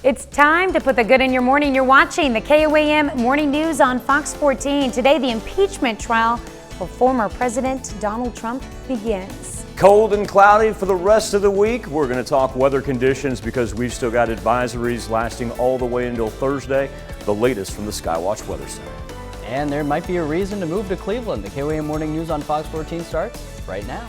It's time to put the good in your morning. You're watching the KOAM Morning News on Fox 14. Today, the impeachment trial for former President Donald Trump begins. Cold and cloudy for the rest of the week. We're going to talk weather conditions because we've still got advisories lasting all the way until Thursday. The latest from the Skywatch Weather Center. And there might be a reason to move to Cleveland. The KOAM Morning News on Fox 14 starts right now.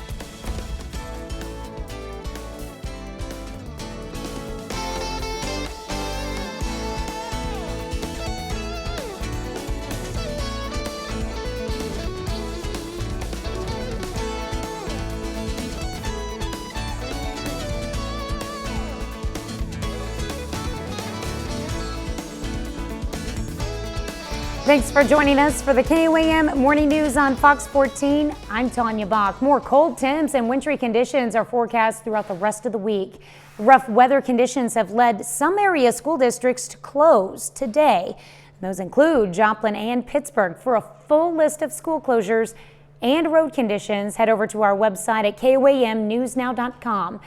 Thanks for joining us for the KOAM Morning News on Fox 14. I'm Tanya Bach. More cold temps and wintry conditions are forecast throughout the rest of the week. Rough weather conditions have led some area school districts to close today. Those include Joplin and Pittsburgh. For a full list of school closures and road conditions, head over to our website at KOAMnewsnow.com.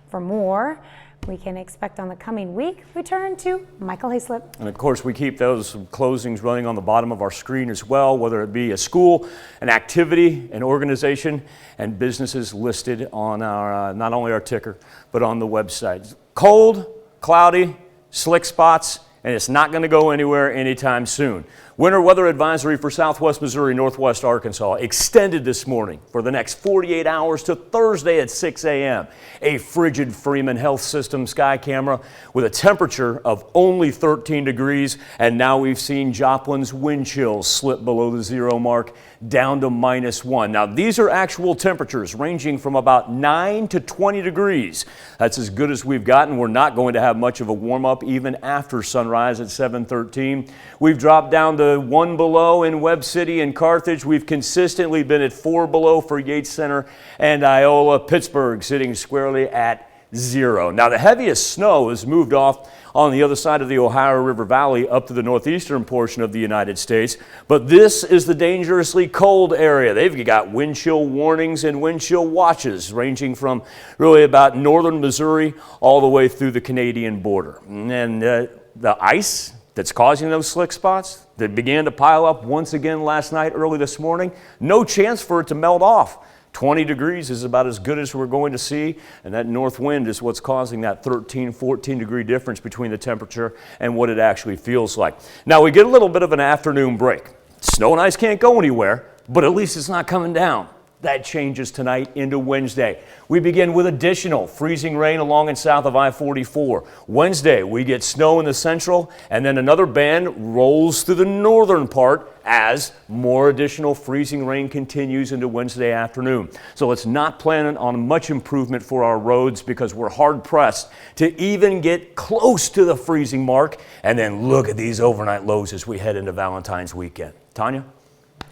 For more we can expect on the coming week, we turn to Michael Hayslip. And of course, we keep those closings running on the bottom of our screen as well, whether it be a school, an activity, an organization, and businesses listed on our, not only our ticker, but on the website. Cold, cloudy, slick spots, and it's not going to go anywhere anytime soon. Winter weather advisory for Southwest Missouri, Northwest Arkansas extended this morning for the next 48 hours to Thursday at 6 a.m. A frigid Freeman Health System sky camera with a temperature of only 13 degrees, and now we've seen Joplin's wind chills slip below the zero mark down to -1. Now these are actual temperatures ranging from about 9 to 20 degrees. That's as good as we've gotten. We're not going to have much of a warm up even after sunrise at 7:13. We've dropped down to 1 below in Webb City and Carthage. We've consistently been at 4 below for Yates Center and Iola. Pittsburgh sitting squarely at 0. Now the heaviest snow has moved off on the other side of the Ohio River Valley up to the northeastern portion of the United States. But this is the dangerously cold area. They've got wind chill warnings and wind chill watches ranging from really about northern Missouri all the way through the Canadian border. And the ice that's causing those slick spots that began to pile up once again last night, early this morning, no chance for it to melt off. 20 degrees is about as good as we're going to see, and that north wind is what's causing that 13, 14 degree difference between the temperature and what it actually feels like. Now we get a little bit of an afternoon break. Snow and ice can't go anywhere, but at least it's not coming down. That changes tonight into Wednesday. We begin with additional freezing rain along and south of I-44. Wednesday, we get snow in the central, and then another band rolls through the northern part as more additional freezing rain continues into Wednesday afternoon. So it's not planning on much improvement for our roads because we're hard pressed to even get close to the freezing mark. And then look at these overnight lows as we head into Valentine's weekend. Tanya?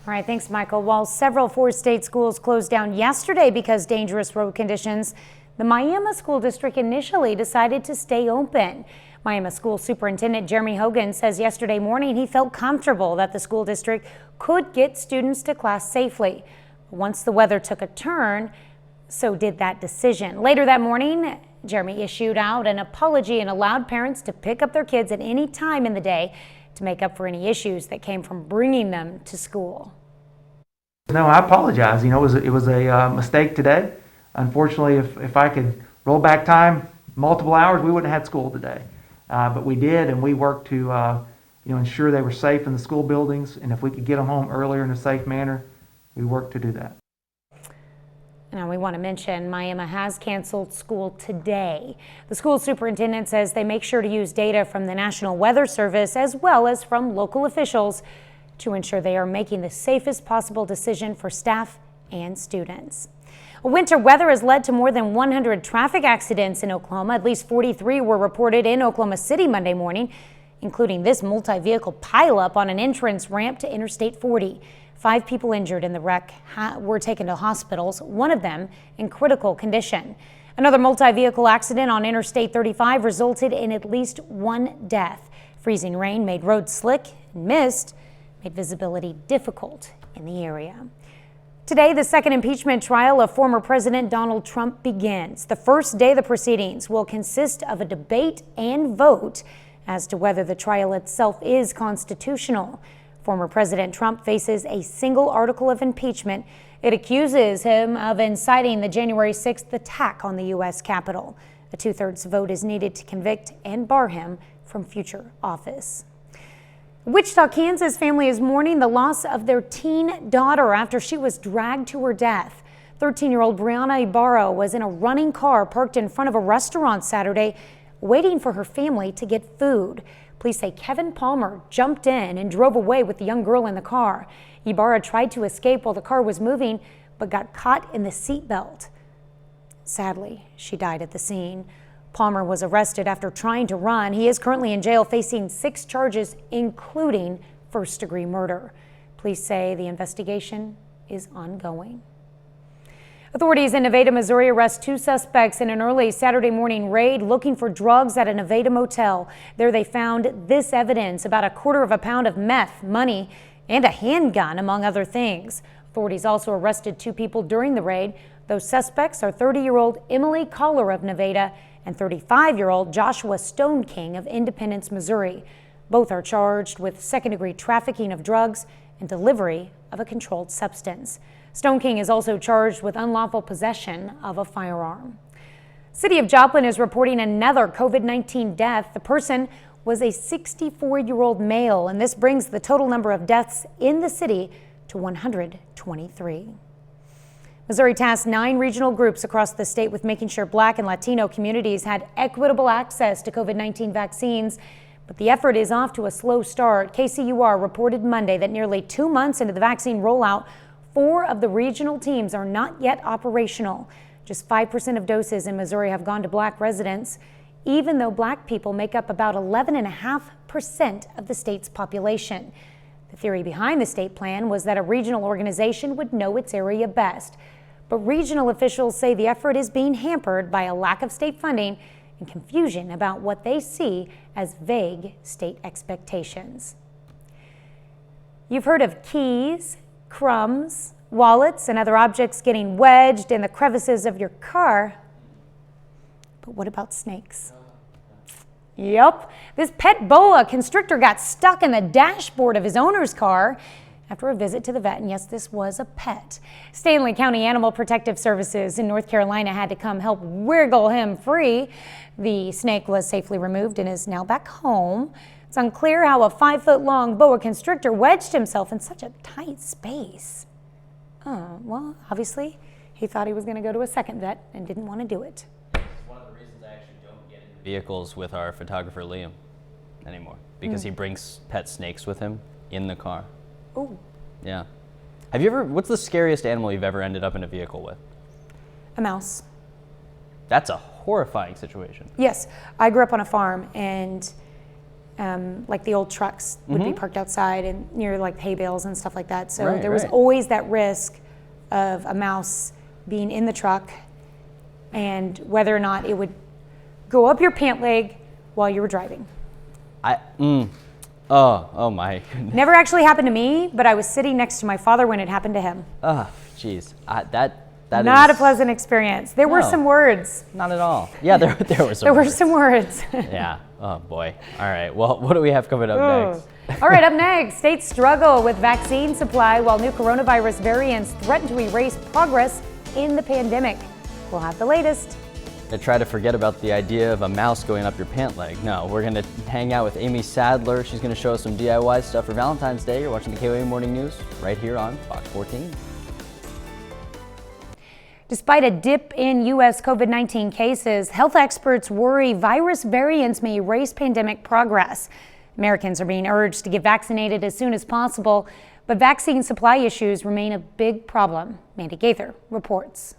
All right, thanks, Michael. While several four-state schools closed down yesterday because dangerous road conditions, the Miami School District initially decided to stay open. Miami School Superintendent Jeremy Hogan says yesterday morning he felt comfortable that the school district could get students to class safely. Once the weather took a turn, so did that decision. Later that morning, Jeremy issued out an apology and allowed parents to pick up their kids at any time in the day to make up for any issues that came from bringing them to school. No, I apologize. You know, it was a mistake today. Unfortunately, if I could roll back time multiple hours, we wouldn't have had school today. But we did, and we worked to ensure they were safe in the school buildings, and if we could get them home earlier in a safe manner, we worked to do that. Now we want to mention Miami has canceled school today. The school superintendent says they make sure to use data from the National Weather Service as well as from local officials to ensure they are making the safest possible decision for staff and students. Winter weather has led to more than 100 traffic accidents in Oklahoma. At least 43 were reported in Oklahoma City Monday morning, including this multi-vehicle pileup on an entrance ramp to Interstate 40. 5 people injured in the wreck were taken to hospitals, one of them in critical condition. Another multi-vehicle accident on Interstate 35 resulted in at least 1 death. Freezing rain made roads slick and mist made visibility difficult in the area. Today, the second impeachment trial of former President Donald Trump begins. The first day of the proceedings will consist of a debate and vote as to whether the trial itself is constitutional. Former President Trump faces a single article of impeachment. It accuses him of inciting the January 6th attack on the U.S. Capitol. A 2/3 vote is needed to convict and bar him from future office. Wichita, Kansas family is mourning the loss of their teen daughter after she was dragged to her death. 13-year-old Brianna Ibarra was in a running car parked in front of a restaurant Saturday, waiting for her family to get food. Police say Kevin Palmer jumped in and drove away with the young girl in the car. Ibarra tried to escape while the car was moving, but got caught in the seatbelt. Sadly, she died at the scene. Palmer was arrested after trying to run. He is currently in jail facing 6 charges, including first-degree murder. Police say the investigation is ongoing. Authorities in Nevada, Missouri arrest 2 suspects in an early Saturday morning raid looking for drugs at a Nevada motel. There they found this evidence, about 1/4 pound of meth, money, and a handgun, among other things. Authorities also arrested 2 people during the raid. Those suspects are 30-year-old Emily Collar of Nevada and 35-year-old Joshua Stone King of Independence, Missouri. Both are charged with second-degree trafficking of drugs and delivery of a controlled substance. Stone King is also charged with unlawful possession of a firearm. City of Joplin is reporting another COVID-19 death. The person was a 64-year-old male, and this brings the total number of deaths in the city to 123. Missouri tasked 9 regional groups across the state with making sure Black and Latino communities had equitable access to COVID-19 vaccines. But the effort is off to a slow start. KCUR reported Monday that nearly 2 months into the vaccine rollout, 4 of the regional teams are not yet operational. Just 5% of doses in Missouri have gone to Black residents, even though Black people make up about 11.5% of the state's population. The theory behind the state plan was that a regional organization would know its area best. But regional officials say the effort is being hampered by a lack of state funding and confusion about what they see as vague state expectations. You've heard of keys, crumbs, wallets, and other objects getting wedged in the crevices of your car. But what about snakes? Yep, this pet boa constrictor got stuck in the dashboard of his owner's car after a visit to the vet, and yes, this was a pet. Stanley County Animal Protective Services in North Carolina had to come help wiggle him free. The snake was safely removed and is now back home. It's unclear how a 5-foot-long boa constrictor wedged himself in such a tight space. Oh, well, obviously, he thought he was going to go to a second vet and didn't want to do it. It's one of the reasons I actually don't get into vehicles with our photographer Liam anymore, because he brings pet snakes with him in the car. Oh. Yeah. What's the scariest animal you've ever ended up in a vehicle with? A mouse. That's a horrifying situation. Yes, I grew up on a farm, and like the old trucks would be parked outside and near like hay bales and stuff like that. So there was always that risk of a mouse being in the truck, and whether or not it would go up your pant leg while you were driving. Oh my goodness. Never actually happened to me, but I was sitting next to my father when it happened to him. Oh, jeez. That Not is a pleasant experience. There were some words. Not at all. Yeah, there were some There words. were some words. Yeah. Oh boy. All right. Well, what do we have coming up next? All right, up next, states struggle with vaccine supply while new coronavirus variants threaten to erase progress in the pandemic. We'll have the latest. To try to forget about the idea of a mouse going up your pant leg. No, we're going to hang out with Amy Sadler. She's going to show us some DIY stuff for Valentine's Day. You're watching the KOA Morning News right here on Fox 14. Despite a dip in U.S. COVID-19 cases, health experts worry virus variants may erase pandemic progress. Americans are being urged to get vaccinated as soon as possible, but vaccine supply issues remain a big problem. Mandy Gaither reports.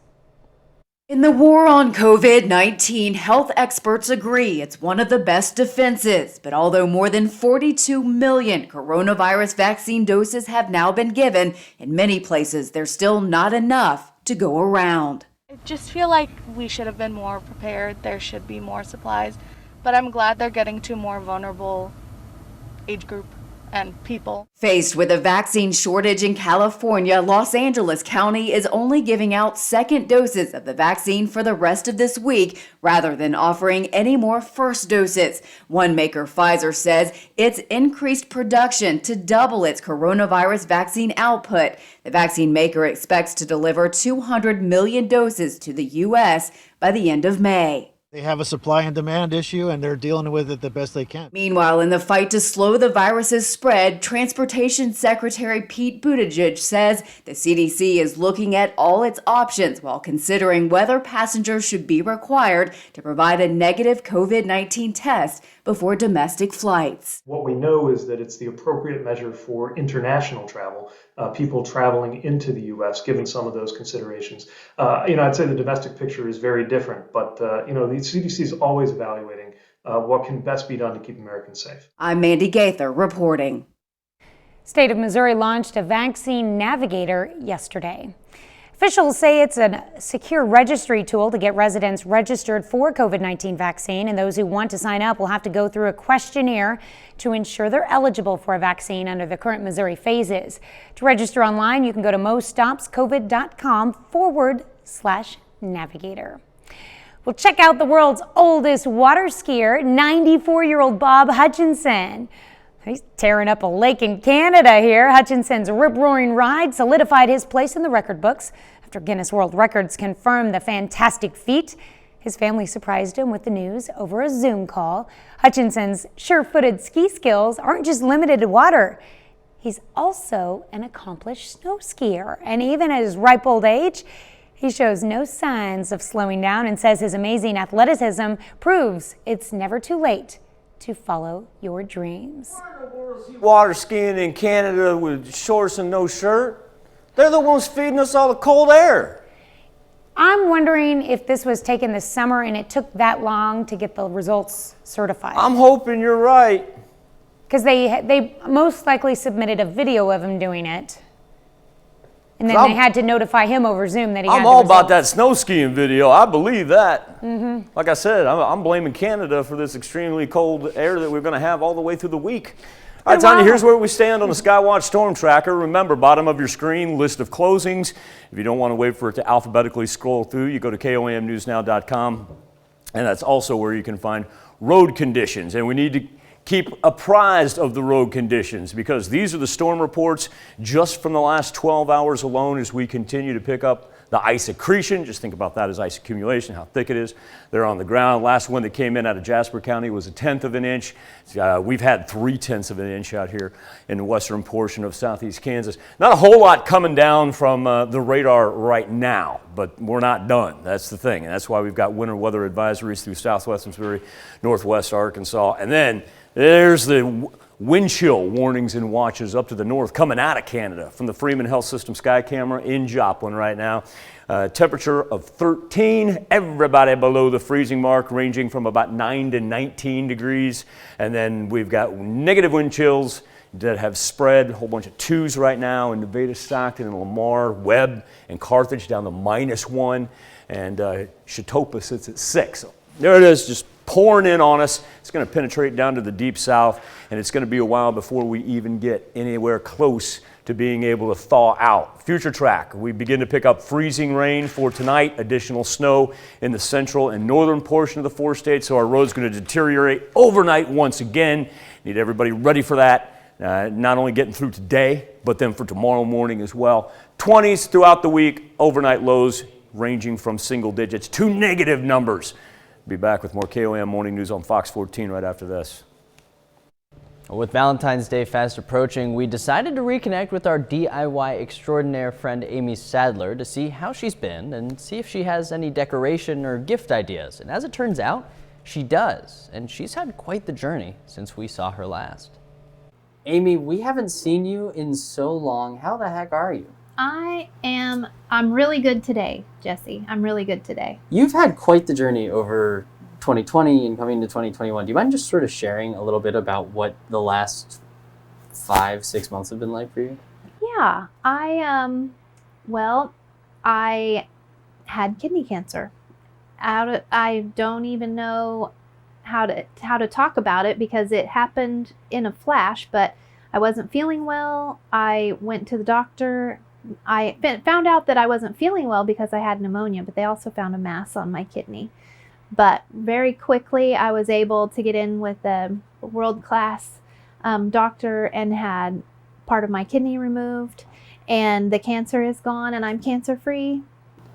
In the war on COVID-19, health experts agree it's one of the best defenses. But although more than 42 million coronavirus vaccine doses have now been given, in many places there's still not enough to go around. I just feel like we should have been more prepared. There should be more supplies, but I'm glad they're getting to a more vulnerable age group. and people. Faced with a vaccine shortage in California, Los Angeles County is only giving out second doses of the vaccine for the rest of this week rather than offering any more first doses. One maker, Pfizer, says it's increased production to double its coronavirus vaccine output. The vaccine maker expects to deliver 200 million doses to the U.S. by the end of May. They have a supply and demand issue, and they're dealing with it the best they can. Meanwhile, in the fight to slow the virus's spread, Transportation Secretary Pete Buttigieg says the CDC is looking at all its options while considering whether passengers should be required to provide a negative COVID-19 test before domestic flights. What we know is that it's the appropriate measure for international travel, people traveling into the U.S., given some of those considerations. I'd say the domestic picture is very different, but the CDC is always evaluating what can best be done to keep Americans safe. I'm Mandy Gaither reporting. State of Missouri launched a vaccine navigator yesterday. Officials say it's a secure registry tool to get residents registered for COVID-19 vaccine, and those who want to sign up will have to go through a questionnaire to ensure they're eligible for a vaccine under the current Missouri phases. To register online, you can go to moststopscovid.com/navigator. Well, check out the world's oldest water skier, 94-year-old Bob Hutchinson. He's tearing up a lake in Canada here. Hutchinson's rip-roaring ride solidified his place in the record books after Guinness World Records confirmed the fantastic feat. His family surprised him with the news over a Zoom call. Hutchinson's sure-footed ski skills aren't just limited to water. He's also an accomplished snow skier, and even at his ripe old age, he shows no signs of slowing down and says his amazing athleticism proves it's never too late to follow your dreams. Water skiing in Canada with shorts and no shirt. They're the ones feeding us all the cold air. I'm wondering if this was taken this summer and it took that long to get the results certified. I'm hoping you're right. Because they most likely submitted a video of him doing it. And then they had to notify him over Zoom that he had the I'm all about results. that snow skiing video. I believe that. Like I said, I'm blaming Canada for this extremely cold air that we're going to have all the way through the week. All right, Tanya, here's where we stand on the Skywatch Storm Tracker. Remember, bottom of your screen, list of closings. If you don't want to wait for it to alphabetically scroll through, you go to KOAMnewsnow.com. And that's also where you can find road conditions. And we need to keep apprised of the road conditions because these are the storm reports just from the last 12 hours alone as we continue to pick up the ice accretion. Just think about that as ice accumulation, how thick it is. They're on the ground. Last one that came in out of Jasper County was 1/10 of an inch. We've had 3/10 of an inch out here in the western portion of southeast Kansas. Not a whole lot coming down from the radar right now, but we're not done. That's the thing, and that's why we've got winter weather advisories through southwest Missouri, northwest Arkansas, and then there's the wind chill warnings and watches up to the north coming out of Canada from the Freeman Health System Sky Camera in Joplin right now. Temperature of 13, everybody below the freezing mark, ranging from about 9 to 19 degrees. And then we've got negative wind chills that have spread, a whole bunch of 2s right now in Nevada, Stockton, and Lamar, Webb, and Carthage down to -1. And Chautauqua sits at 6. So there it is, just pouring in on us. It's going to penetrate down to the deep south, and it's going to be a while before we even get anywhere close to being able to thaw out. Future track, we begin to pick up freezing rain for tonight, additional snow in the central and northern portion of the 4 states, so our road's going to deteriorate overnight once again. Need everybody ready for that, not only getting through today, but then for tomorrow morning as well. 20s throughout the week, overnight lows ranging from single digits to negative numbers. Be back with more KOAM Morning News on Fox 14 right after this. With Valentine's Day fast approaching, we decided to reconnect with our DIY extraordinaire friend Amy Sadler to see how she's been and see if she has any decoration or gift ideas. And as it turns out, she does. And she's had quite the journey since we saw her last. Amy, we haven't seen you in so long. How the heck are you? I'm really good today, Jesse. I'm really good today. You've had quite the journey over 2020 and coming to 2021. Do you mind just sort of sharing a little bit about what the last 5-6 months have been like for you? Yeah, I had kidney cancer. I don't even know how to talk about it because it happened in a flash, but I wasn't feeling well. I went to the doctor. I found out that I wasn't feeling well because I had pneumonia, but they also found a mass on my kidney. But very quickly, I was able to get in with a world-class doctor and had part of my kidney removed, and the cancer is gone, and I'm cancer-free.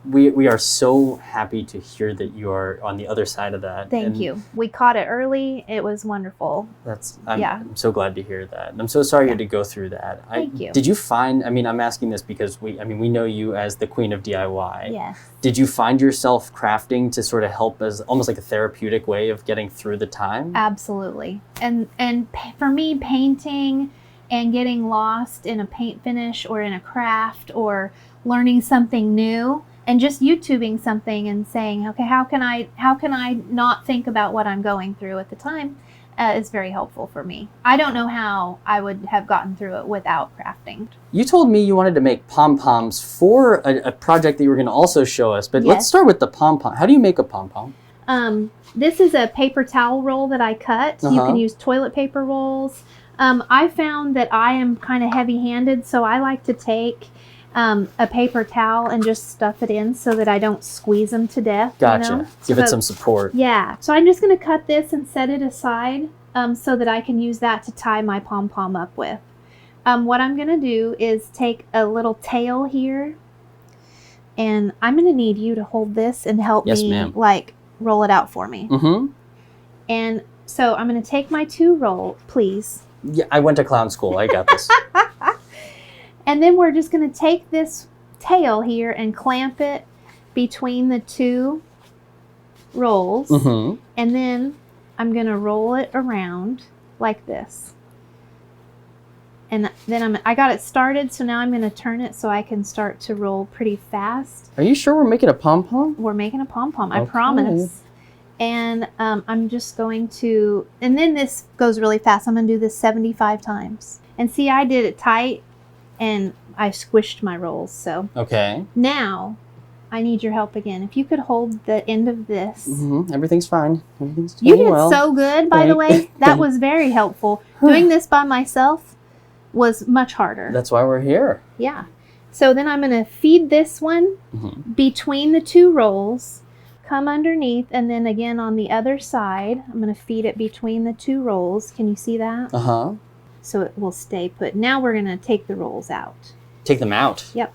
We are so happy to hear that you are on the other side of that. Thank you. We caught it early. It was wonderful. I'm so glad to hear that. And I'm so sorry you had to go through that. Thank you. Did you find, I'm asking this because we know you as the queen of DIY. Yes. Did you find yourself crafting to sort of help as almost like a therapeutic way of getting through the time? Absolutely. And for me, painting and getting lost in a paint finish or in a craft or learning something new, and just YouTubing something and saying, okay, how can I not think about what I'm going through at the time, is very helpful for me. I don't know how I would have gotten through it without crafting. You told me you wanted to make pom-poms for a project that you were going to also show us, but let's start with the pom-pom. How do you make a pom-pom? This is a paper towel roll that I cut. You can use toilet paper rolls. I found that I am kind of heavy-handed, so I like to take a paper towel and just stuff it in so that I don't squeeze them to death. Gotcha. You know? Give it some support. Yeah. So I'm just going to cut this and set it aside so that I can use that to tie my pom-pom up with. What I'm going to do is take a little tail here, and I'm going to need you to hold this and help me like roll it out for me. Mm-hmm. And so I'm going to take my two roll, please. Yeah, I went to clown school. I got this. And then we're just going to take this tail here and clamp it between the two rolls. Mm-hmm. And then I'm going to roll it around like this. And then I got it started, so now I'm going to turn it so I can start to roll pretty fast. Are you sure we're making a pom-pom? We're making a pom-pom, I promise. And I'm just going to, and then this goes really fast. I'm going to do this 75 times. And see, I did it tight, and I squished my rolls. So okay. Now I need your help again. If you could hold the end of this. Mm-hmm. Everything's fine. Everything's You did well. so good, by the way. That was very helpful. Doing this by myself was much harder. That's why we're here. Yeah. So then I'm going to feed this one between the two rolls, come underneath, and then again on the other side, I'm going to feed it between the two rolls. Can you see that? Uh-huh. So it will stay put. Now we're going to take the rolls out. Take them out? Yep.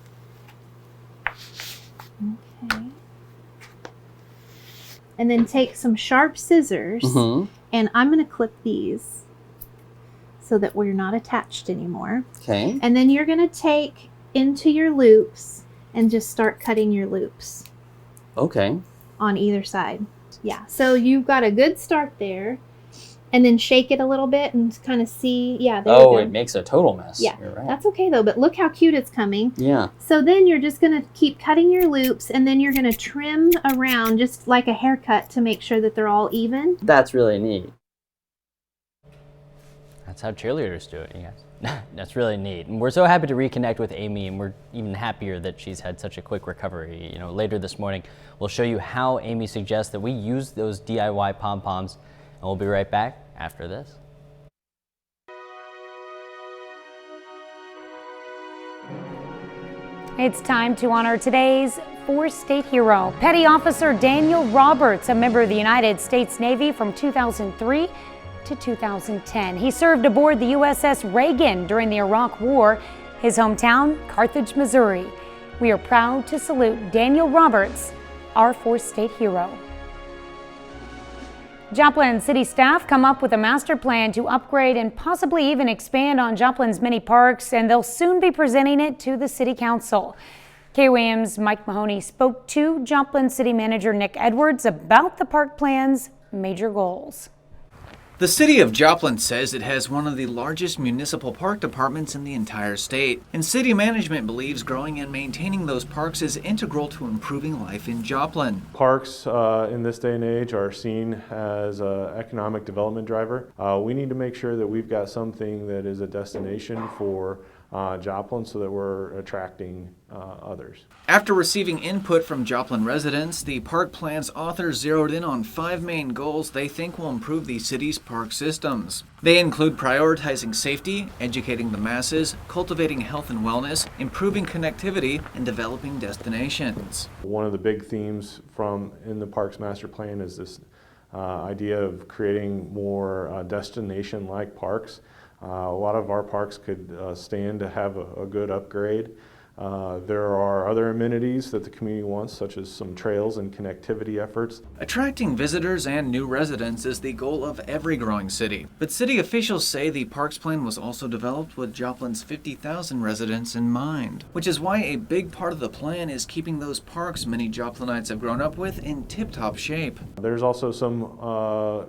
Okay. And then take some sharp scissors, and I'm going to clip these so that we're not attached anymore. Okay. And then you're going to take into your loops and just start cutting your loops. Okay. On either side. Yeah. So you've got a good start there. And then shake it a little bit and kind of see. Yeah, there you go. It makes a total mess. Yeah, you're right. that's okay though. But look how cute it's coming. Yeah. So then you're just going to keep cutting your loops, and then you're going to trim around just like a haircut to make sure that they're all even. That's really neat. That's how cheerleaders do it, you guys. That's really neat. And we're so happy to reconnect with Amy, and we're even happier that she's had such a quick recovery. You know, later this morning, we'll show you how Amy suggests that we use those DIY pom-poms, and we'll be right back after this. It's time to honor today's four-state hero, Petty Officer Daniel Roberts, a member of the United States Navy from 2003 to 2010. He served aboard the USS Reagan during the Iraq War, his hometown, Carthage, Missouri. We are proud to salute Daniel Roberts, our four-state hero. Joplin city staff come up with a master plan to upgrade and possibly even expand on Joplin's many parks, and they'll soon be presenting it to the city council. KWAM's Mike Mahoney spoke to Joplin City Manager Nick Edwards about the park plan's major goals. The city of Joplin says it has one of the largest municipal park departments in the entire state, and city management believes growing and maintaining those parks is integral to improving life in Joplin. Parks in this day and age are seen as an economic development driver. We need to make sure that we've got something that is a destination for Joplin so that we're attracting others. After receiving input from Joplin residents, the park plan's authors zeroed in on 5 main goals they think will improve the city's park systems. They include prioritizing safety, educating the masses, cultivating health and wellness, improving connectivity, and developing destinations. One of the big themes in the Parks Master Plan is this idea of creating more destination-like parks. A lot of our parks could stand to have a good upgrade. There are other amenities that the community wants, such as some trails and connectivity efforts. Attracting visitors and new residents is the goal of every growing city. But city officials say the parks plan was also developed with Joplin's 50,000 residents in mind, which is why a big part of the plan is keeping those parks many Joplinites have grown up with in tip-top shape. There's also some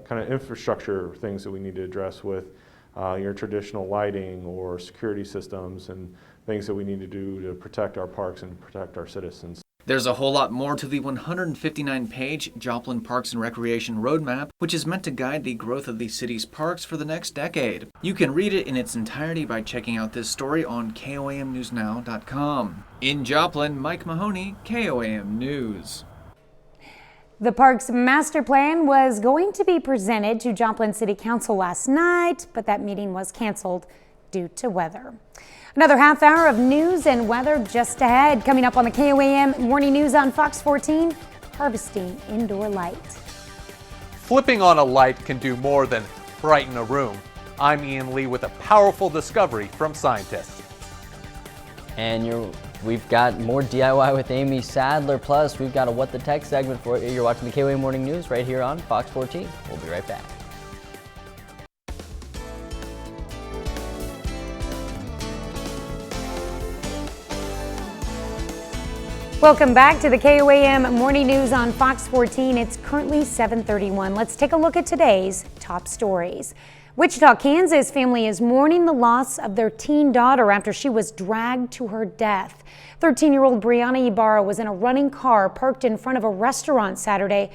kind of infrastructure things that we need to address with your traditional lighting or security systems and things that we need to do to protect our parks and protect our citizens. There's a whole lot more to the 159-page Joplin Parks and Recreation Roadmap, which is meant to guide the growth of the city's parks for the next decade. You can read it in its entirety by checking out this story on KOAMNewsNow.com. In Joplin, Mike Mahoney, KOAM News. The Parks Master Plan was going to be presented to Joplin City Council last night, but that meeting was canceled due to weather. Another half hour of news and weather just ahead. Coming up on the KOAM Morning News on Fox 14, harvesting indoor light. Flipping on a light can do more than brighten a room. I'm Ian Lee with a powerful discovery from scientists. And we've got more DIY with Amy Sadler, plus we've got a What the Tech segment for you. You're watching the KOAM Morning News right here on Fox 14. We'll be right back. Welcome back to the KOAM Morning News on Fox 14. It's currently 7:31. Let's take a look at today's top stories. Wichita, Kansas family is mourning the loss of their teen daughter after she was dragged to her death. 13-year-old Brianna Ibarra was in a running car parked in front of a restaurant Saturday,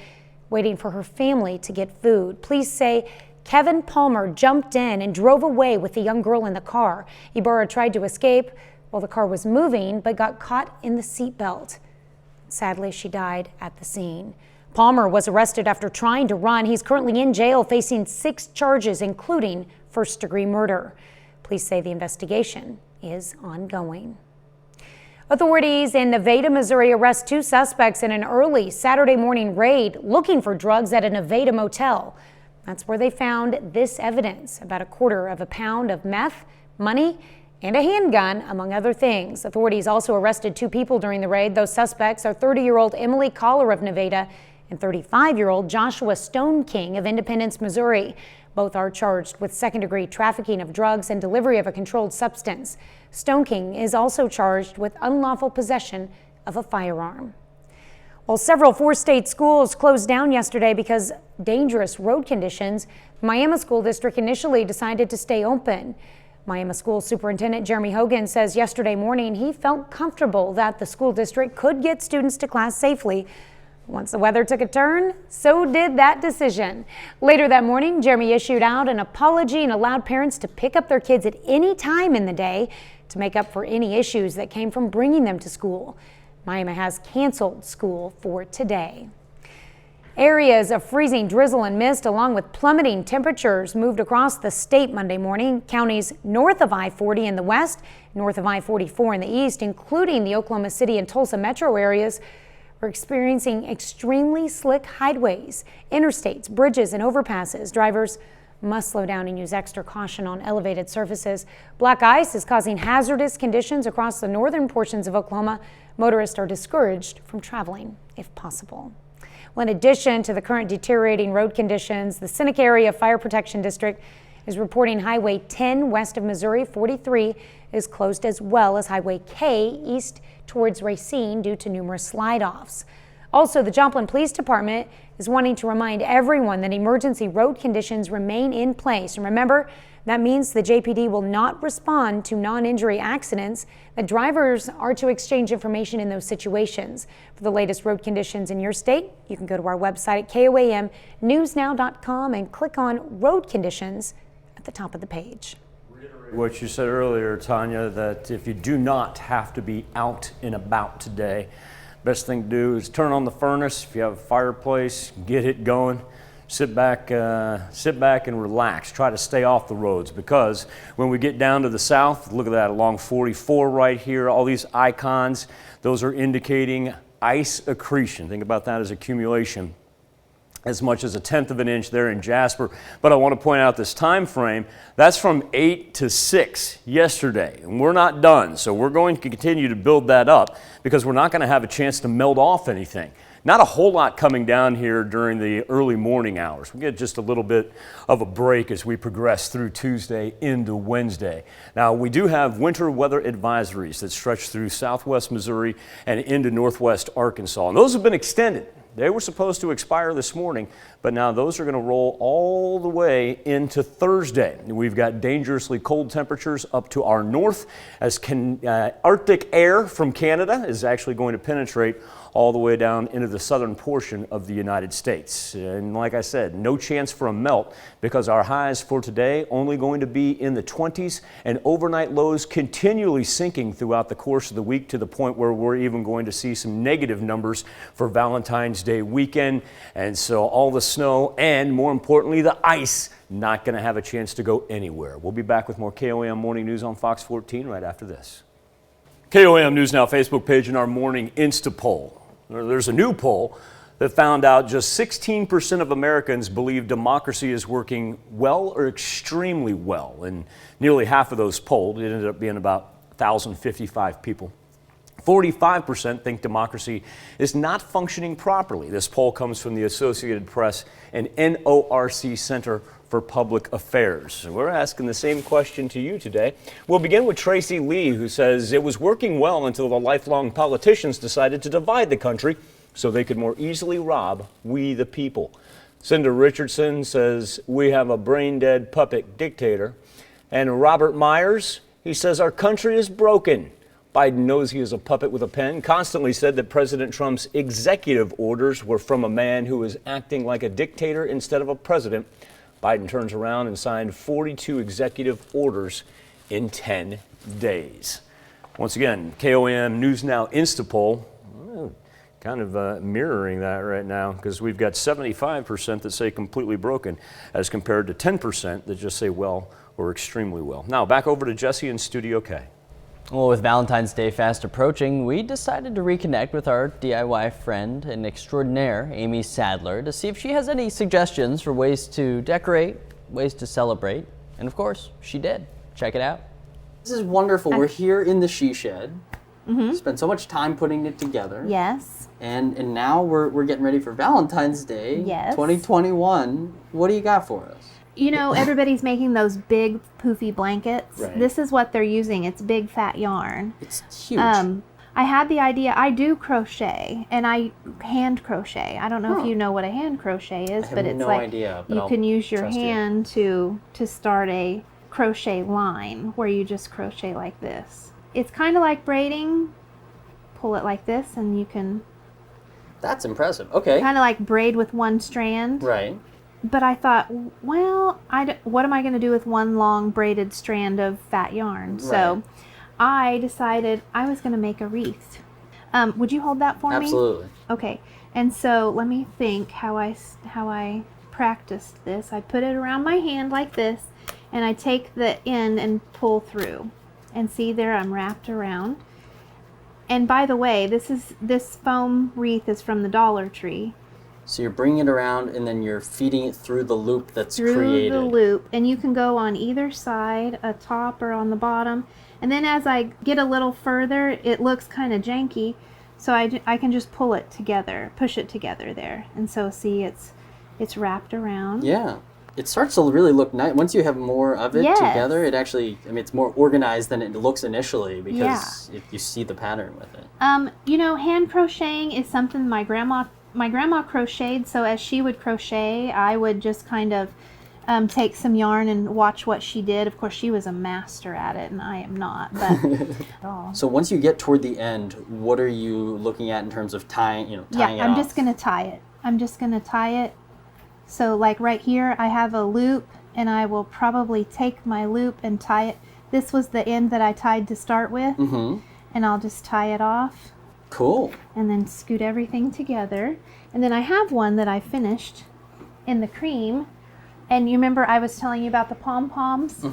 waiting for her family to get food. Police say Kevin Palmer jumped in and drove away with the young girl in the car. Ibarra tried to escape while the car was moving, but got caught in the seatbelt. Sadly, she died at the scene. Palmer was arrested after trying to run. He's currently in jail facing 6 charges, including first-degree murder. Police say the investigation is ongoing. Authorities in Nevada, Missouri arrest 2 suspects in an early Saturday morning raid looking for drugs at a Nevada motel. That's where they found this evidence, about 1/4 pound of meth, money, and a handgun, among other things. Authorities also arrested 2 people during the raid. Those suspects are 30-year-old Emily Collar of Nevada and 35-year-old Joshua Stone King of Independence, Missouri. Both are charged with second-degree trafficking of drugs and delivery of a controlled substance. Stone King is also charged with unlawful possession of a firearm. While several 4-state schools closed down yesterday because dangerous road conditions, the Miami School District initially decided to stay open. Miami School Superintendent Jeremy Hogan says yesterday morning he felt comfortable that the school district could get students to class safely. Once the weather took a turn, so did that decision. Later that morning, Jeremy issued out an apology and allowed parents to pick up their kids at any time in the day to make up for any issues that came from bringing them to school. Miami has canceled school for today. Areas of freezing drizzle and mist along with plummeting temperatures moved across the state Monday morning. Counties north of I-40 in the west, north of I-44 in the east, including the Oklahoma City and Tulsa metro areas, are experiencing extremely slick highways, interstates, bridges, and overpasses. Drivers must slow down and use extra caution on elevated surfaces. Black ice is causing hazardous conditions across the northern portions of Oklahoma. Motorists are discouraged from traveling if possible. Well, in addition to the current deteriorating road conditions, the Seneca Area Fire Protection District is reporting Highway 10 west of Missouri 43 is closed, as well as Highway K east towards Racine due to numerous slide-offs. Also, the Joplin Police Department is wanting to remind everyone that emergency road conditions remain in place. And remember, that means the JPD will not respond to non-injury accidents. The drivers are to exchange information in those situations. For the latest road conditions in your state, you can go to our website at KOAMNewsNow.com and click on Road Conditions at the top of the page. What you said earlier, Tanya, that if you do not have to be out and about today, best thing to do is turn on the furnace. If you have a fireplace, get it going. Sit back and relax. Try to stay off the roads, because when we get down to the south, look at that along 44 right here, all these icons, those are indicating ice accretion. Think about that as accumulation. As much as 1/10 of an inch there in Jasper. But I want to point out this time frame, that's from 8 to 6 yesterday. And we're not done, so we're going to continue to build that up, because we're not going to have a chance to melt off anything. Not a whole lot coming down here during the early morning hours. We get just a little bit of a break as we progress through Tuesday into Wednesday. Now, we do have winter weather advisories that stretch through southwest Missouri and into northwest Arkansas, and those have been extended. They were supposed to expire this morning, but now those are going to roll all the way into Thursday. We've got dangerously cold temperatures up to our north, as Arctic air from Canada is actually going to penetrate all the way down into the southern portion of the United States. And like I said, no chance for a melt, because our highs for today only going to be in the 20s, and overnight lows continually sinking throughout the course of the week, to the point where we're even going to see some negative numbers for Valentine's Day weekend. And so all the snow, and more importantly, the ice, not going to have a chance to go anywhere. We'll be back with more KOAM Morning News on Fox 14 right after this. KOAM News Now Facebook page and our morning Insta poll. There's a new poll that found out just 16% of Americans believe democracy is working well or extremely well. And nearly half of those polled, it ended up being about 1,055 people. 45% think democracy is not functioning properly. This poll comes from the Associated Press and NORC Center for Public Affairs. We're asking the same question to you today. We'll begin with Tracy Lee, who says it was working well until the lifelong politicians decided to divide the country so they could more easily rob we the people. Cinda Richardson says we have a brain-dead puppet dictator. And Robert Myers, he says our country is broken. Biden knows he is a puppet with a pen, constantly said that President Trump's executive orders were from a man who is acting like a dictator instead of a president. Biden turns around and signed 42 executive orders in 10 days. Once again, KOAM News Now Insta poll, kind of mirroring that right now, because we've got 75% that say completely broken, as compared to 10% that just say well or extremely well. Now back over to Jesse in Studio K. Well, with Valentine's Day fast approaching, we decided to reconnect with our DIY friend and extraordinaire, Amy Sadler, to see if she has any suggestions for ways to decorate, ways to celebrate, and of course, she did. Check it out. This is wonderful. We're here in the she shed. Spent so much time putting it together. Yes. And now we're getting ready for Valentine's Day. Yes. 2021. What do you got for us? You know, everybody's making those big poofy blankets. Right. This is what they're using. It's big fat yarn. It's huge. I had the idea. I do crochet, and I hand crochet. I don't know if you know what a hand crochet is, but it's no like idea, but you I'll can use your trust you. hand to start a crochet line where you just crochet like this. It's kind of like braiding. Pull it like this, and you can That's impressive. Okay. kind of like braid with one strand. Right. But I thought, well, what am I going to do with one long braided strand of fat yarn? So I decided I was going to make a wreath. Would you hold that for me? Absolutely. Okay. And so let me think how I practiced this. I put it around my hand like this, and I take the end and pull through. And see there, I'm wrapped around. And by the way, this foam wreath is from the Dollar Tree. So you're bringing it around, and then you're feeding it through the loop that's Through created. the loop, and you can go on either side, a top or on the bottom. And then as I get a little further, it looks kind of janky, so I can just pull it together, push it together there. And so see, it's wrapped around. Yeah. It starts to really look nice. Once you have more of it Yes. together, it actually, I mean, it's more organized than it looks initially, because you see the pattern with it. You know, hand crocheting is something my grandma crocheted, so as she would crochet, I would just kind of take some yarn and watch what she did. Of course, she was a master at it, and I am not, but at all. So once you get toward the end, what are you looking at in terms of tying it I'm off? just going to tie it. So like right here, I have a loop, and I will probably take my loop and tie it. This was the end that I tied to start with, and I'll just tie it off. Cool. And then scoot everything together. And then I have one that I finished in the cream. And you remember I was telling you about the pom-poms?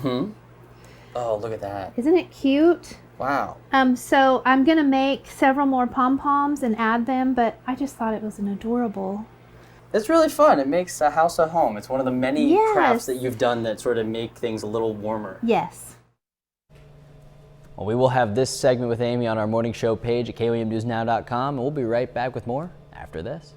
Oh, look at that. Isn't it cute? Wow. So I'm gonna make several more pom-poms and add them, but I just thought it was an adorable. It's really fun. It makes a house a home. It's one of the many Yes. crafts that you've done that sort of make things a little warmer. Yes. Well, we will have this segment with Amy on our morning show page at KOAMNewsNow.com, and we'll be right back with more after this.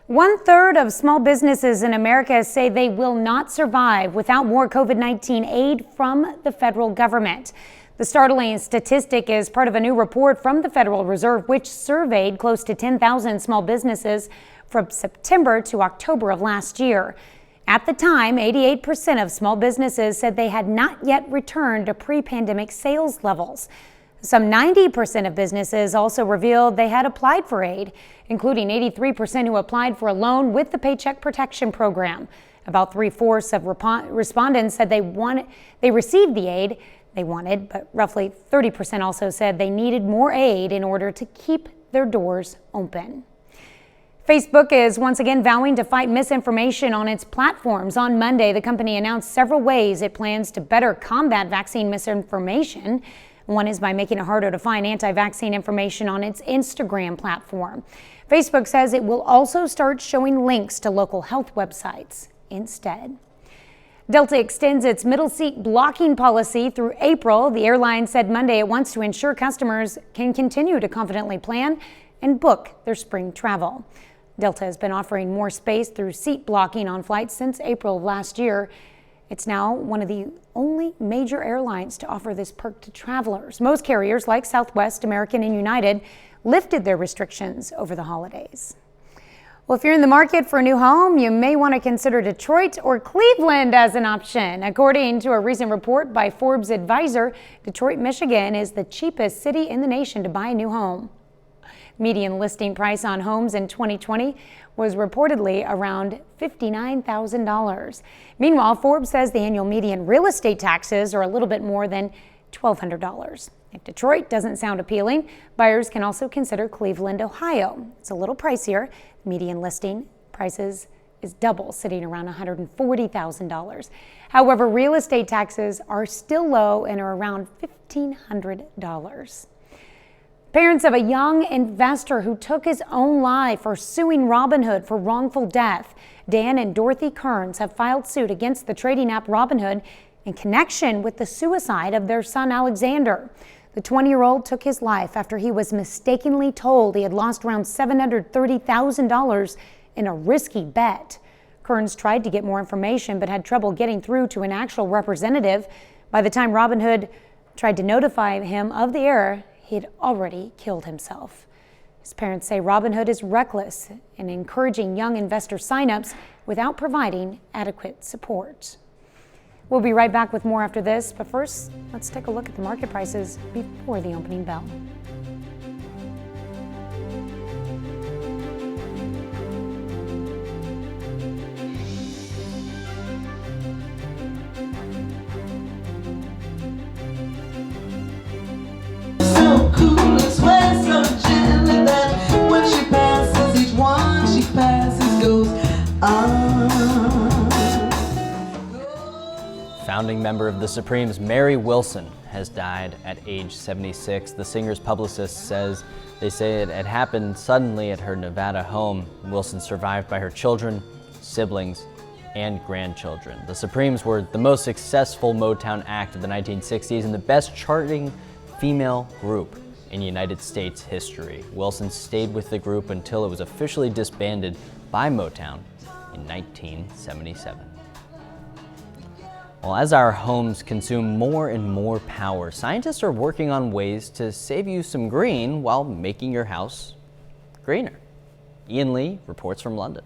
1/3 of small businesses in America say they will not survive without more COVID-19 aid from the federal government. The startling statistic is part of a new report from the Federal Reserve, which surveyed close to 10,000 small businesses from September to October of last year. At the time, 88% of small businesses said they had not yet returned to pre-pandemic sales levels. Some 90% of businesses also revealed they had applied for aid, including 83% who applied for a loan with the Paycheck Protection Program. About 3/4 of respondents said they received the aid they wanted, but roughly 30% also said they needed more aid in order to keep their doors open. Facebook is once again vowing to fight misinformation on its platforms. On Monday, the company announced several ways it plans to better combat vaccine misinformation. One is by making it harder to find anti-vaccine information on its Instagram platform. Facebook says it will also start showing links to local health websites instead. Delta extends its middle seat blocking policy through April. The airline said Monday it wants to ensure customers can continue to confidently plan and book their spring travel. Delta has been offering more space through seat blocking on flights since April of last year. It's now one of the only major airlines to offer this perk to travelers. Most carriers like Southwest, American, and United lifted their restrictions over the holidays. Well, if you're in the market for a new home, you may want to consider Detroit or Cleveland as an option. According to a recent report by Forbes Advisor, Detroit, Michigan is the cheapest city in the nation to buy a new home. Median listing price on homes in 2020 was reportedly around $59,000. Meanwhile, Forbes says the annual median real estate taxes are a little bit more than $1,200. If Detroit doesn't sound appealing, buyers can also consider Cleveland, Ohio. It's a little pricier. Median listing prices is double, sitting around $140,000. However, real estate taxes are still low and are around $1,500. Parents of a young investor who took his own life are suing Robinhood for wrongful death. Dan and Dorothy Kearns have filed suit against the trading app Robinhood in connection with the suicide of their son Alexander. The 20-year-old took his life after he was mistakenly told he had lost around $730,000 in a risky bet. Kearns tried to get more information but had trouble getting through to an actual representative. By the time Robinhood tried to notify him of the error, he had already killed himself. His parents say Robinhood is reckless in encouraging young investor signups without providing adequate support. We'll be right back with more after this, but first, let's take a look at the market prices before the opening bell. Founding member of the Supremes, Mary Wilson, has died at age 76. The singer's publicist says they say it had happened suddenly at her Nevada home. Wilson survived by her children, siblings, and grandchildren. The Supremes were the most successful Motown act of the 1960s and the best charting female group in United States history. Wilson stayed with the group until it was officially disbanded by Motown in 1977. Well, as our homes consume more and more power, scientists are working on ways to save you some green while making your house greener. Ian Lee reports from London.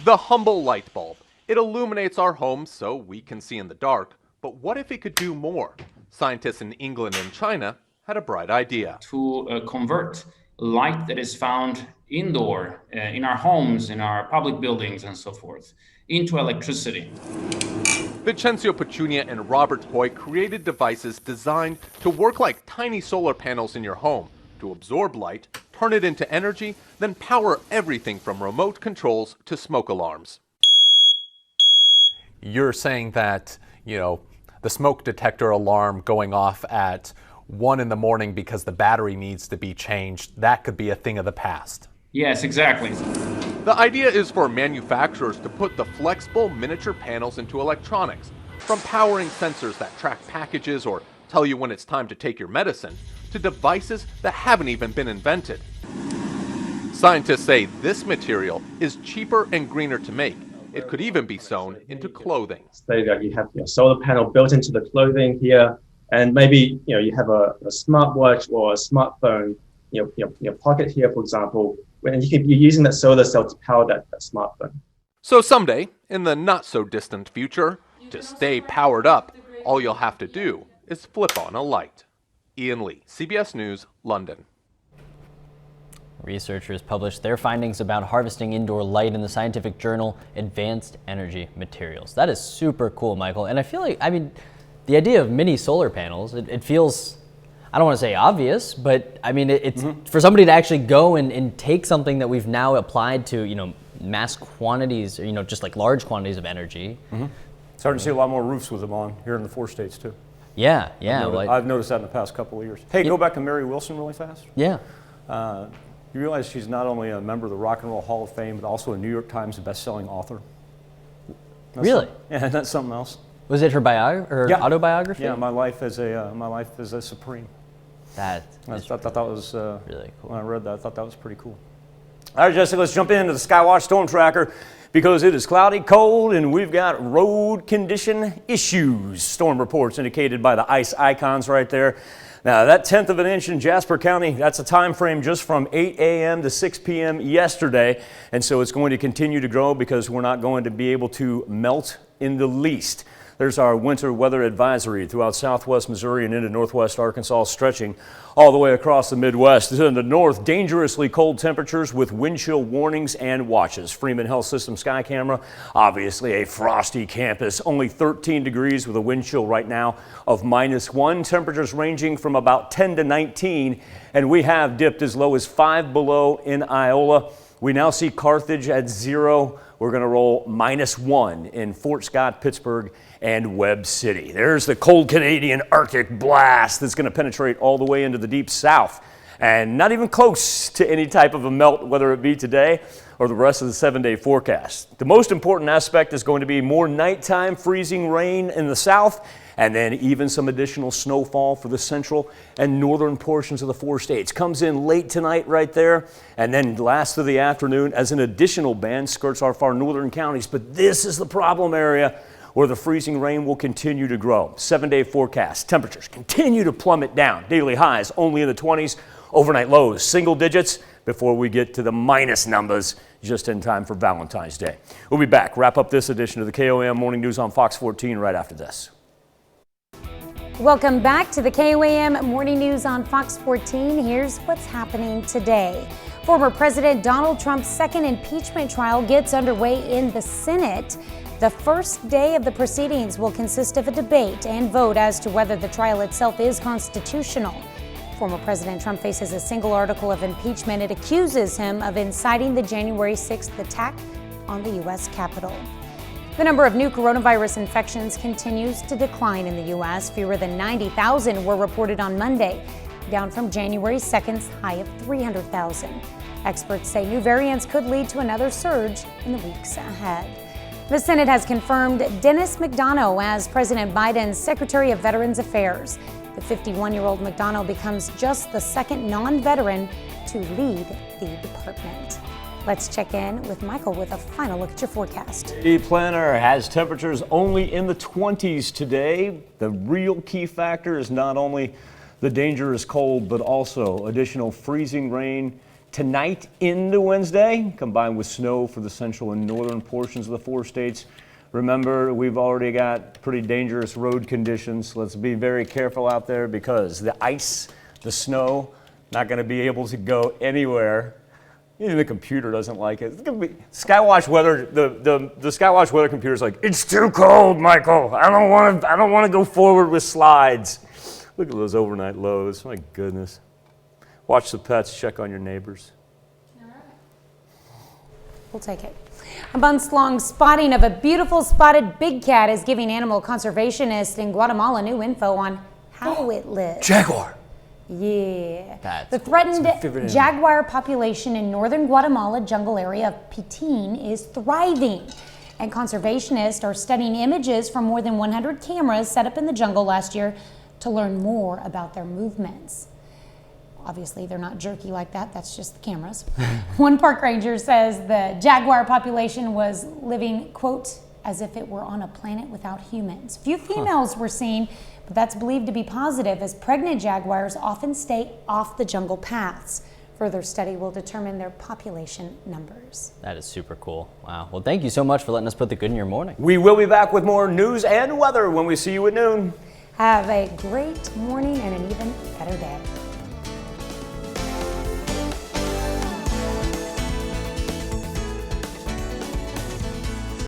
The humble light bulb. It illuminates our homes so we can see in the dark. But what if it could do more? Scientists in England and China had a bright idea. To convert light that is found indoor, in our homes, in our public buildings, and so forth, into electricity. Vincenzo Petunia and Robert Hoy created devices designed to work like tiny solar panels in your home, to absorb light, turn it into energy, then power everything from remote controls to smoke alarms. You're saying that, the smoke detector alarm going off at 1 in the morning because the battery needs to be changed, that could be a thing of the past. Yes, exactly. The idea is for manufacturers to put the flexible miniature panels into electronics, from powering sensors that track packages or tell you when it's time to take your medicine, to devices that haven't even been invented. Scientists say this material is cheaper and greener to make. It could even be sewn into clothing. Say that you have your solar panel built into the clothing here, and maybe you have a smartwatch or a smartphone, your pocket here, for example, when you're using that solar cell to power that smartphone. So someday, in the not so distant future, to stay powered up, all you'll have to do is flip on a light. Ian Lee, CBS News, London. Researchers published their findings about harvesting indoor light in the scientific journal Advanced Energy Materials. That is super cool, Michael. And I feel like, the idea of mini solar panels, it feels, I don't want to say obvious, but it's for somebody to actually go and take something that we've now applied to, mass quantities, or, just like large quantities of energy. Starting to see a lot more roofs with them on here in the 4 states too. Yeah. I've noticed that in the past couple of years. Hey, go back to Mary Wilson really fast. Yeah. You realize she's not only a member of the Rock and Roll Hall of Fame, but also a New York Times best-selling author. Really? Yeah, that's something else. Was it her autobiography? Yeah, my life as a Supreme. I thought that was really cool. When I read that, I thought that was pretty cool. All right, Jessica, let's jump into the Skywatch Storm Tracker because it is cloudy, cold, and we've got road condition issues. Storm reports indicated by the ice icons right there. Now, that 1/10 of an inch in Jasper County, that's a time frame just from 8 a.m. to 6 p.m. yesterday. And so it's going to continue to grow because we're not going to be able to melt in the least. There's our winter weather advisory throughout southwest Missouri and into northwest Arkansas, stretching all the way across the Midwest. In the north, dangerously cold temperatures with wind chill warnings and watches. Freeman Health System Sky Camera, obviously a frosty campus, only 13 degrees with a wind chill right now of -1. Temperatures ranging from about 10 to 19, and we have dipped as low as 5 below in Iola. We now see Carthage at 0. We're going to roll -1 in Fort Scott, Pittsburgh, and Webb City. There's the cold Canadian Arctic blast that's going to penetrate all the way into the deep south and not even close to any type of a melt, whether it be today or the rest of the 7-day forecast. The most important aspect is going to be more nighttime freezing rain in the south and then even some additional snowfall for the central and northern portions of the 4 states. Comes in late tonight right there and then lasts through the afternoon as an additional band skirts our far northern counties. But this is the problem area where the freezing rain will continue to grow. 7-day forecast. Temperatures continue to plummet down. Daily highs only in the 20s. Overnight lows single digits before we get to the minus numbers just in time for Valentine's Day. We'll be back. Wrap up this edition of the KOAM Morning News on Fox 14 right after this. Welcome back to the KOAM Morning News on Fox 14. Here's what's happening today. Former President Donald Trump's second impeachment trial gets underway in the Senate. The first day of the proceedings will consist of a debate and vote as to whether the trial itself is constitutional. Former President Trump faces a single article of impeachment. It accuses him of inciting the January 6th attack on the U.S. Capitol. The number of new coronavirus infections continues to decline in the U.S. Fewer than 90,000 were reported on Monday, down from January 2nd's high of 300,000. Experts say new variants could lead to another surge in the weeks ahead. The Senate has confirmed Dennis McDonough as President Biden's Secretary of Veterans Affairs. The 51-year-old McDonough becomes just the second non-veteran to lead the department. Let's check in with Michael with a final look at your forecast. The planner has temperatures only in the 20s today. The real key factor is not only the dangerous cold, but also additional freezing rain tonight into Wednesday, combined with snow for the central and northern portions of the 4 states. Remember, we've already got pretty dangerous road conditions. Let's be very careful out there because the ice, the snow, not going to be able to go anywhere Even the computer doesn't like it. It's gonna be, Skywatch weather. The Skywatch weather computer's like, it's too cold, Michael. I don't want to go forward with slides. Look at those overnight lows. My goodness. Watch the pets. Check on your neighbors. We'll take it. A months-long spotting of a beautiful spotted big cat is giving animal conservationists in Guatemala new info on how it lives. Jaguar. Yeah. The threatened jaguar population in northern Guatemala jungle area of Pitin is thriving. And conservationists are studying images from more than 100 cameras set up in the jungle last year to learn more about their movements. Obviously, they're not jerky like that. That's just the cameras. One park ranger says the jaguar population was living, quote, as if it were on a planet without humans. Few females were seen, but that's believed to be positive as pregnant jaguars often stay off the jungle paths. Further study will determine their population numbers. That is super cool. Wow. Well, thank you so much for letting us put the good in your morning. We will be back with more news and weather when we see you at noon. Have a great morning and an even better day.